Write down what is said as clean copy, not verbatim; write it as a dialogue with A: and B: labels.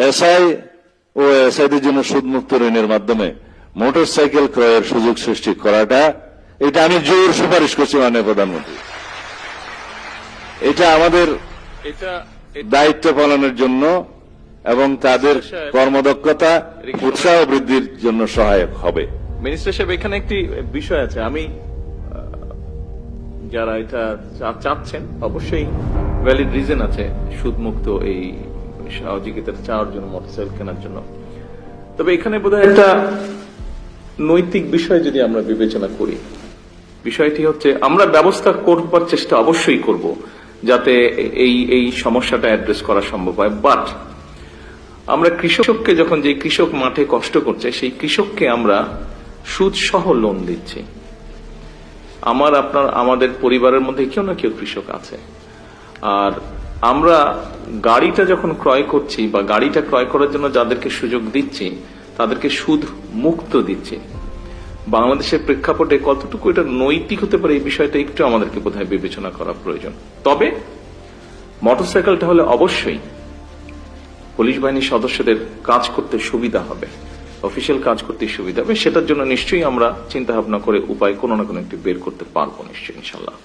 A: SI ও এসআইদের জন্য সুদমুক্ত ঋণের মাধ্যমে মোটরসাইকেল ক্রয়ের সুযোগ সৃষ্টি করাটা, এটা আমি জোর সুপারিশ করছি মাননীয় প্রধানমন্ত্রী। এটা আমাদের দায়িত্ব পালনের জন্য এবং তাদের কর্মদক্ষতা উৎসাহ বৃদ্ধির জন্য সহায়ক হবে।
B: মিনিস্টার সাহেব, এখানে একটি বিষয় আছে, আমি যারা এটা চাচ্ছেন অবশ্যই ভ্যালিড রিজন আছে সুদমুক্ত এই সহযোগিতা চাওয়ার জন্য, মোটরসাইকেল কেনার জন্য। তবে এখানে বোধহয় একটা নৈতিক বিষয় যদি আমরা বিবেচনা করি, বিষয়টি হচ্ছে আমরা ব্যবস্থা করবার চেষ্টা অবশ্যই করব যাতে এই সমস্যাটা অ্যাড্রেস করা সম্ভব হয়। বাট আমরা কৃষককে যখন, যে কৃষক মাঠে কষ্ট করছে সেই কৃষককে আমরা সুদ সহ লোন দিচ্ছি। আমাদের পরিবারের মধ্যে কেউ না কেউ কৃষক আছে। আর আমরা গাড়িটা যখন ক্রয় করছি বা গাড়িটা ক্রয় করার জন্য যাদেরকে সুযোগ দিচ্ছি তাদেরকে সুদ মুক্ত দিচ্ছি। বাংলাদেশের প্রেক্ষাপটে কতটুকু এটা নৈতিক হতে পারে এই বিষয়টা একটু আমাদেরকে বোধহয় বিবেচনা করা প্রয়োজন। তবে মোটরসাইকেলটা হলে অবশ্যই পুলিশ বাহিনীর সদস্যদের কাজ করতে সুবিধা হবে, অফিসিয়াল কাজ করতে সুবিধা হবে। সেটার জন্য নিশ্চয়ই আমরা চিন্তা ভাবনা করে উপায় কোনো না কোনো একটি বের করতে পারবো নিশ্চয়ই, ইনশাল্লাহ।